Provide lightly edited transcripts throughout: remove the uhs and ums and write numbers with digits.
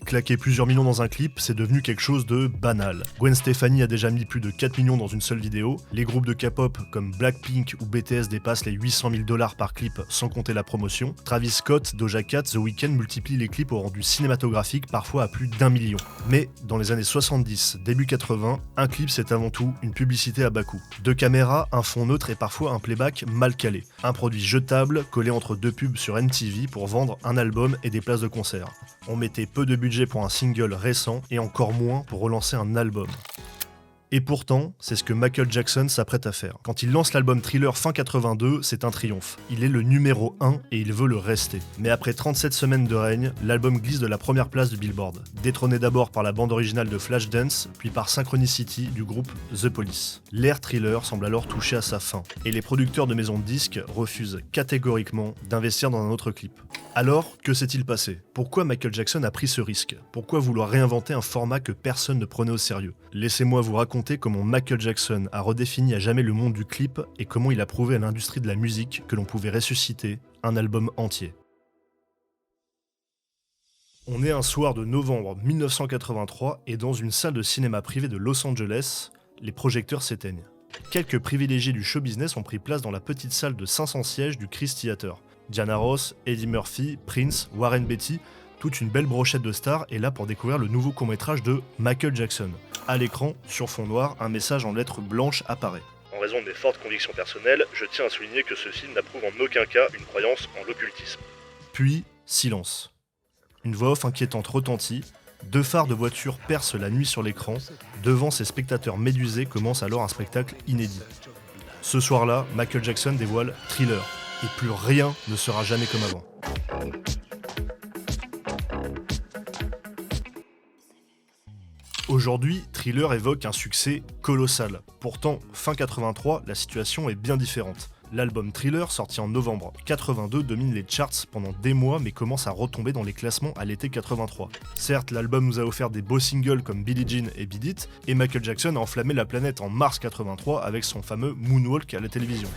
Claquer plusieurs millions dans un clip, c'est devenu quelque chose de banal. Gwen Stefani a déjà mis plus de 4 millions dans une seule vidéo, les groupes de K-pop comme Blackpink ou BTS dépassent les 800 000 $ par clip sans compter la promotion. Travis Scott, Doja Cat, The Weeknd multiplient les clips au rendu cinématographique parfois à plus d'1 million. Mais dans les années 70, début 80, un clip c'est avant tout une publicité à bas coût. Deux caméras, un fond neutre et parfois un playback mal calé. Un produit jetable collé entre deux pubs sur MTV pour vendre un album et des places de concert. On mettait peu de budget pour un single récent et encore moins pour relancer un album. Et pourtant, c'est ce que Michael Jackson s'apprête à faire. Quand il lance l'album Thriller fin 82, c'est un triomphe. Il est le numéro 1 et il veut le rester. Mais après 37 semaines de règne, l'album glisse de la première place du Billboard. Détrôné d'abord par la bande originale de Flashdance, puis par Synchronicity du groupe The Police. L'ère Thriller semble alors toucher à sa fin. Et les producteurs de maisons de disques refusent catégoriquement d'investir dans un autre clip. Alors, que s'est-il passé? Pourquoi Michael Jackson a pris ce risque? Pourquoi vouloir réinventer un format que personne ne prenait au sérieux? Laissez-moi vous raconter comment Michael Jackson a redéfini à jamais le monde du clip et comment il a prouvé à l'industrie de la musique que l'on pouvait ressusciter un album entier. On est un soir de novembre 1983 et dans une salle de cinéma privée de Los Angeles, les projecteurs s'éteignent. Quelques privilégiés du show business ont pris place dans la petite salle de 500 sièges du Chris Theater. Diana Ross, Eddie Murphy, Prince, Warren Beatty, toute une belle brochette de stars est là pour découvrir le nouveau court-métrage de Michael Jackson. À l'écran, sur fond noir, un message en lettres blanches apparaît. En raison de mes fortes convictions personnelles, je tiens à souligner que ce film n'approuve en aucun cas une croyance en l'occultisme. Puis, silence. Une voix off inquiétante retentit, deux phares de voiture percent la nuit sur l'écran, devant ces spectateurs médusés commence alors un spectacle inédit. Ce soir-là, Michael Jackson dévoile Thriller, et plus rien ne sera jamais comme avant. Aujourd'hui, Thriller évoque un succès colossal. Pourtant, fin 83, la situation est bien différente. L'album Thriller, sorti en novembre 82, domine les charts pendant des mois mais commence à retomber dans les classements à l'été 83. Certes, l'album nous a offert des beaux singles comme Billie Jean et Beat It, et Michael Jackson a enflammé la planète en mars 83 avec son fameux Moonwalk à la télévision.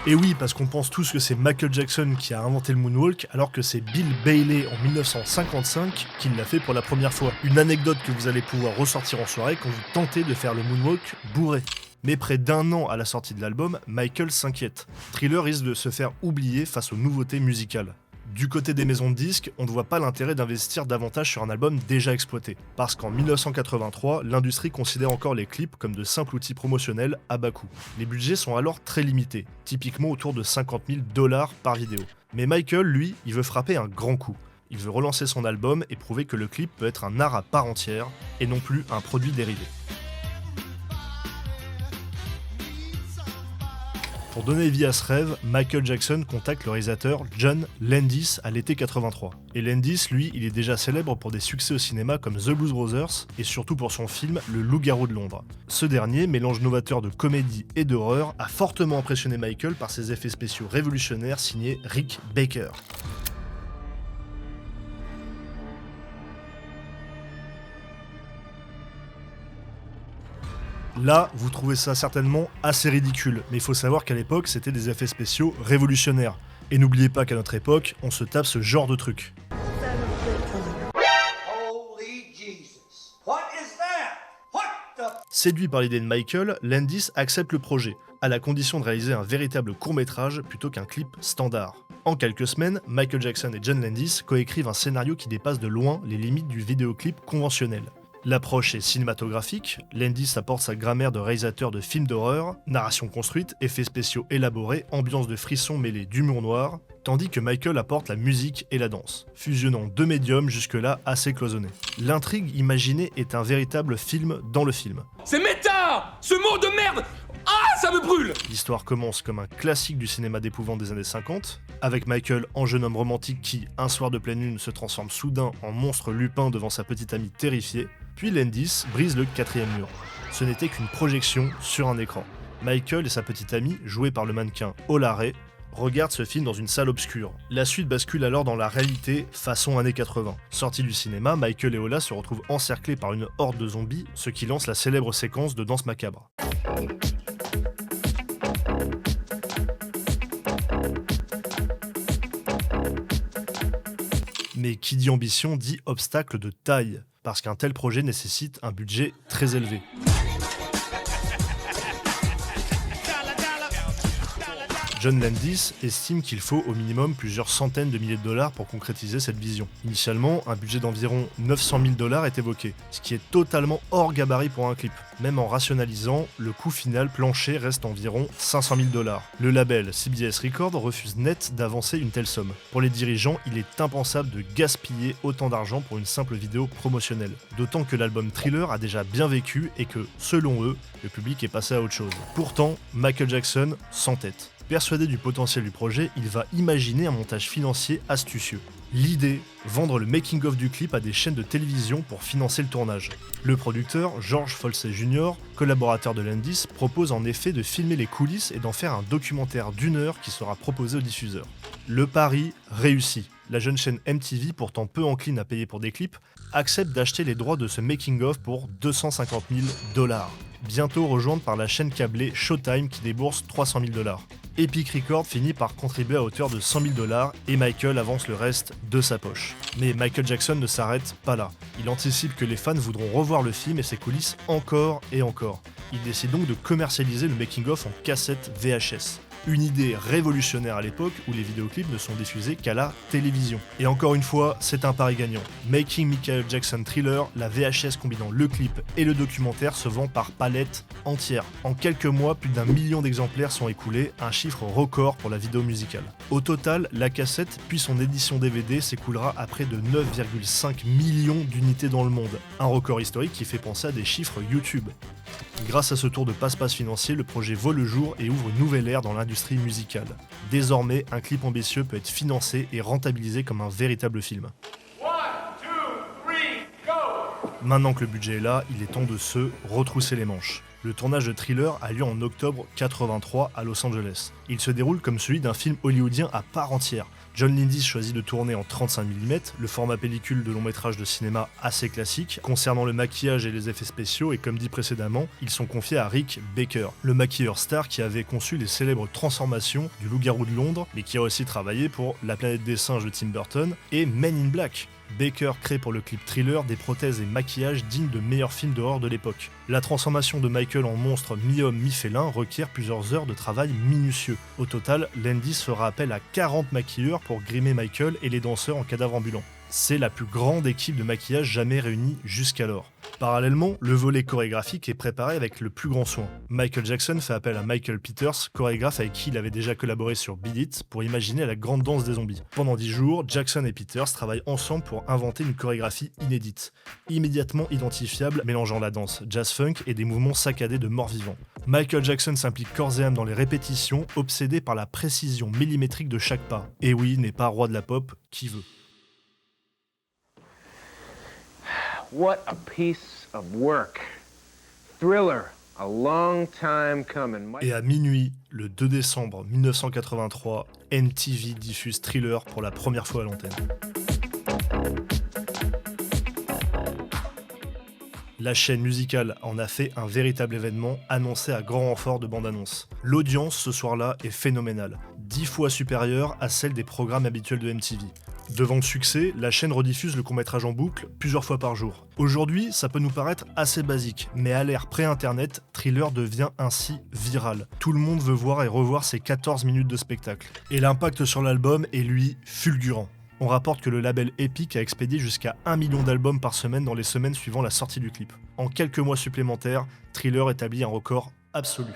Et oui, parce qu'on pense tous que c'est Michael Jackson qui a inventé le Moonwalk, alors que c'est Bill Bailey en 1955 qui l'a fait pour la première fois. Une anecdote que vous allez pouvoir ressortir en soirée quand vous tentez de faire le Moonwalk bourré. Mais près d'un an à la sortie de l'album, Michael s'inquiète. Thriller risque de se faire oublier face aux nouveautés musicales. Du côté des maisons de disques, on ne voit pas l'intérêt d'investir davantage sur un album déjà exploité. Parce qu'en 1983, l'industrie considère encore les clips comme de simples outils promotionnels à bas coût. Les budgets sont alors très limités, typiquement autour de 50 000 $ par vidéo. Mais Michael, lui, il veut frapper un grand coup. Il veut relancer son album et prouver que le clip peut être un art à part entière, et non plus un produit dérivé. Pour donner vie à ce rêve, Michael Jackson contacte le réalisateur John Landis à l'été 83. Et Landis, lui, il est déjà célèbre pour des succès au cinéma comme The Blues Brothers et surtout pour son film Le Loup-garou de Londres. Ce dernier, mélange novateur de comédie et d'horreur, a fortement impressionné Michael par ses effets spéciaux révolutionnaires signés Rick Baker. Là, vous trouvez ça certainement assez ridicule, mais il faut savoir qu'à l'époque, c'était des effets spéciaux révolutionnaires. Et n'oubliez pas qu'à notre époque, on se tape ce genre de truc. Séduit par l'idée de Michael, Landis accepte le projet, à la condition de réaliser un véritable court-métrage plutôt qu'un clip standard. En quelques semaines, Michael Jackson et John Landis coécrivent un scénario qui dépasse de loin les limites du vidéoclip conventionnel. L'approche est cinématographique, Landis apporte sa grammaire de réalisateur de films d'horreur, narration construite, effets spéciaux élaborés, ambiance de frissons mêlés d'humour noir, tandis que Michael apporte la musique et la danse, fusionnant deux médiums jusque-là assez cloisonnés. L'intrigue imaginée est un véritable film dans le film. C'est méta! Ce mot de merde! Ah, ça me brûle! L'histoire commence comme un classique du cinéma d'épouvante des années 50, avec Michael en jeune homme romantique qui, un soir de pleine lune, se transforme soudain en monstre lupin devant sa petite amie terrifiée, puis Landis brise le quatrième mur. Ce n'était qu'une projection sur un écran. Michael et sa petite amie, joués par le mannequin Ola Ray, regardent ce film dans une salle obscure. La suite bascule alors dans la réalité, façon années 80. Sortis du cinéma, Michael et Ola se retrouvent encerclés par une horde de zombies, ce qui lance la célèbre séquence de danse macabre. Mais qui dit ambition dit obstacle de taille, parce qu'un tel projet nécessite un budget très élevé. John Landis estime qu'il faut au minimum plusieurs centaines de milliers de dollars pour concrétiser cette vision. Initialement, un budget d'environ 900 000 dollars est évoqué, ce qui est totalement hors gabarit pour un clip. Même en rationalisant, le coût final plancher reste environ 500 000 dollars. Le label CBS Records refuse net d'avancer une telle somme. Pour les dirigeants, il est impensable de gaspiller autant d'argent pour une simple vidéo promotionnelle. D'autant que l'album Thriller a déjà bien vécu et que, selon eux, le public est passé à autre chose. Pourtant, Michael Jackson s'entête. Persuadé du potentiel du projet, il va imaginer un montage financier astucieux. L'idée, vendre le making-of du clip à des chaînes de télévision pour financer le tournage. Le producteur, George Folsey Jr., collaborateur de Landis, propose en effet de filmer les coulisses et d'en faire un documentaire d'1 heure qui sera proposé aux diffuseurs. Le pari réussit. La jeune chaîne MTV, pourtant peu encline à payer pour des clips, accepte d'acheter les droits de ce making-of pour 250 000 dollars. Bientôt rejointe par la chaîne câblée Showtime qui débourse 300 000 dollars. Epic Records finit par contribuer à hauteur de 100 000 dollars et Michael avance le reste de sa poche. Mais Michael Jackson ne s'arrête pas là. Il anticipe que les fans voudront revoir le film et ses coulisses encore et encore. Il décide donc de commercialiser le making-of en cassette VHS. Une idée révolutionnaire à l'époque où les vidéoclips ne sont diffusés qu'à la télévision. Et encore une fois, c'est un pari gagnant. Making Michael Jackson Thriller, la VHS combinant le clip et le documentaire se vend par palette entière. En quelques mois, plus d'1 million d'exemplaires sont écoulés, un chiffre record pour la vidéo musicale. Au total, la cassette puis son édition DVD s'écoulera à près de 9,5 millions d'unités dans le monde. Un record historique qui fait penser à des chiffres YouTube. Grâce à ce tour de passe-passe financier, le projet voit le jour et ouvre une nouvelle ère dans l'industrie musicale. Désormais, un clip ambitieux peut être financé et rentabilisé comme un véritable film. 1, 2, 3, go! Maintenant que le budget est là, il est temps de se retrousser les manches. Le tournage de Thriller a lieu en octobre 83 à Los Angeles. Il se déroule comme celui d'un film hollywoodien à part entière. John Landis choisit de tourner en 35 mm, le format pellicule de long métrage de cinéma assez classique. Concernant le maquillage et les effets spéciaux, et comme dit précédemment, ils sont confiés à Rick Baker, le maquilleur star qui avait conçu les célèbres transformations du Loup-garou de Londres, mais qui a aussi travaillé pour La planète des singes de Tim Burton et Men in Black. Baker crée pour le clip Thriller des prothèses et maquillages dignes de meilleurs films d'horreur de l'époque. La transformation de Michael en monstre mi-homme mi-félin requiert plusieurs heures de travail minutieux. Au total, Landis fera appel à 40 maquilleurs pour grimer Michael et les danseurs en cadavre ambulant. C'est la plus grande équipe de maquillage jamais réunie jusqu'alors. Parallèlement, le volet chorégraphique est préparé avec le plus grand soin. Michael Jackson fait appel à Michael Peters, chorégraphe avec qui il avait déjà collaboré sur Beat It, pour imaginer la grande danse des zombies. Pendant 10 jours, Jackson et Peters travaillent ensemble pour inventer une chorégraphie inédite, immédiatement identifiable, mélangeant la danse jazz-funk et des mouvements saccadés de morts-vivants. Michael Jackson s'implique corps et âme dans les répétitions, obsédé par la précision millimétrique de chaque pas. Et oui, n'est pas roi de la pop, qui veut. What a piece of work. Thriller, a long time coming. Et à minuit, le 2 décembre 1983, MTV diffuse Thriller pour la première fois à l'antenne. La chaîne musicale en a fait un véritable événement, annoncé à grand renfort de bande-annonce. L'audience ce soir-là est phénoménale, 10 fois supérieure à celle des programmes habituels de MTV. Devant le succès, la chaîne rediffuse le court-métrage en boucle plusieurs fois par jour. Aujourd'hui, ça peut nous paraître assez basique, mais à l'ère pré-internet, Thriller devient ainsi viral. Tout le monde veut voir et revoir ces 14 minutes de spectacle. Et l'impact sur l'album est lui fulgurant. On rapporte que le label Epic a expédié jusqu'à 1 million d'albums par semaine dans les semaines suivant la sortie du clip. En quelques mois supplémentaires, Thriller établit un record absolu.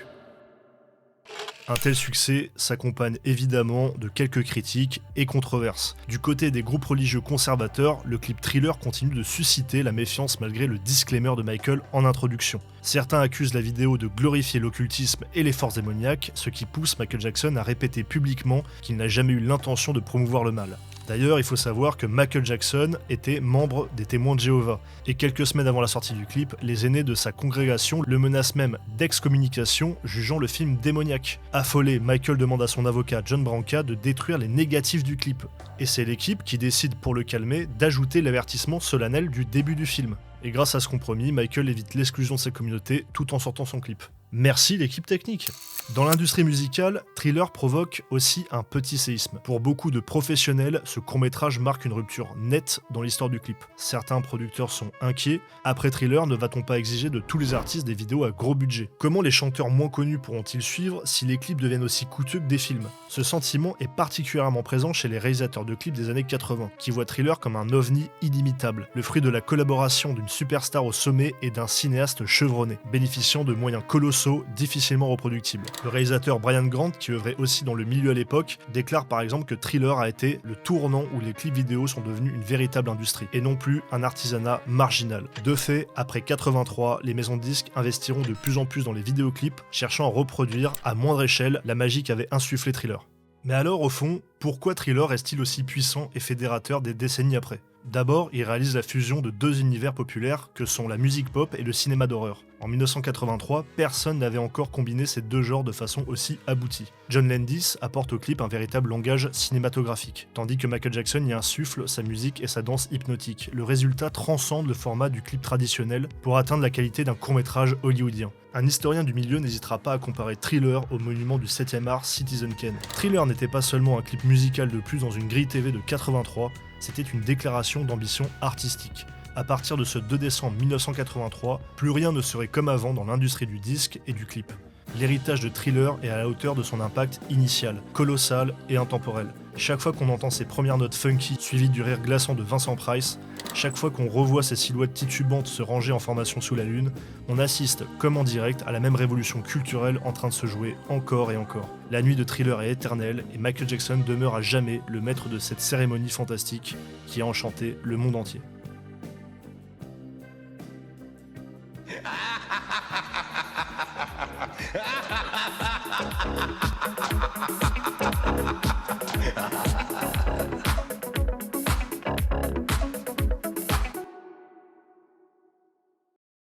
Un tel succès s'accompagne évidemment de quelques critiques et controverses. Du côté des groupes religieux conservateurs, le clip Thriller continue de susciter la méfiance malgré le disclaimer de Michael en introduction. Certains accusent la vidéo de glorifier l'occultisme et les forces démoniaques, ce qui pousse Michael Jackson à répéter publiquement qu'il n'a jamais eu l'intention de promouvoir le mal. D'ailleurs, il faut savoir que Michael Jackson était membre des Témoins de Jéhovah, et quelques semaines avant la sortie du clip, les aînés de sa congrégation le menacent même d'excommunication, jugeant le film démoniaque. Affolé, Michael demande à son avocat John Branca de détruire les négatifs du clip, et c'est l'équipe qui décide, pour le calmer, d'ajouter l'avertissement solennel du début du film. Et grâce à ce compromis, Michael évite l'exclusion de sa communauté tout en sortant son clip. Merci l'équipe technique. Dans l'industrie musicale, Thriller provoque aussi un petit séisme. Pour beaucoup de professionnels, ce court-métrage marque une rupture nette dans l'histoire du clip. Certains producteurs sont inquiets. Après Thriller, ne va-t-on pas exiger de tous les artistes des vidéos à gros budget ? Comment les chanteurs moins connus pourront-ils suivre si les clips deviennent aussi coûteux que des films ? Ce sentiment est particulièrement présent chez les réalisateurs de clips des années 80, qui voient Thriller comme un ovni inimitable, le fruit de la collaboration d'une superstar au sommet et d'un cinéaste chevronné, bénéficiant de moyens colossaux, difficilement reproductibles. Le réalisateur Brian Grant, qui œuvrait aussi dans le milieu à l'époque, déclare par exemple que Thriller a été le tournant où les clips vidéo sont devenus une véritable industrie, et non plus un artisanat marginal. De fait, après 83, les maisons de disques investiront de plus en plus dans les vidéoclips, cherchant à reproduire à moindre échelle la magie qu'avait insufflé Thriller. Mais alors, au fond, pourquoi Thriller reste-t-il aussi puissant et fédérateur des décennies après ? D'abord, il réalise la fusion de deux univers populaires que sont la musique pop et le cinéma d'horreur. En 1983, personne n'avait encore combiné ces deux genres de façon aussi aboutie. John Landis apporte au clip un véritable langage cinématographique, tandis que Michael Jackson y insuffle sa musique et sa danse hypnotique. Le résultat transcende le format du clip traditionnel pour atteindre la qualité d'un court-métrage hollywoodien. Un historien du milieu n'hésitera pas à comparer Thriller au monument du 7e art Citizen Kane. Thriller n'était pas seulement un clip musical de plus dans une grille TV de 83, c'était une déclaration d'ambition artistique. À partir de ce 2 décembre 1983, plus rien ne serait comme avant dans l'industrie du disque et du clip. L'héritage de Thriller est à la hauteur de son impact initial, colossal et intemporel. Chaque fois qu'on entend ses premières notes funky suivies du rire glaçant de Vincent Price, chaque fois qu'on revoit ses silhouettes titubantes se ranger en formation sous la lune, on assiste, comme en direct, à la même révolution culturelle en train de se jouer encore et encore. La nuit de Thriller est éternelle et Michael Jackson demeure à jamais le maître de cette cérémonie fantastique qui a enchanté le monde entier.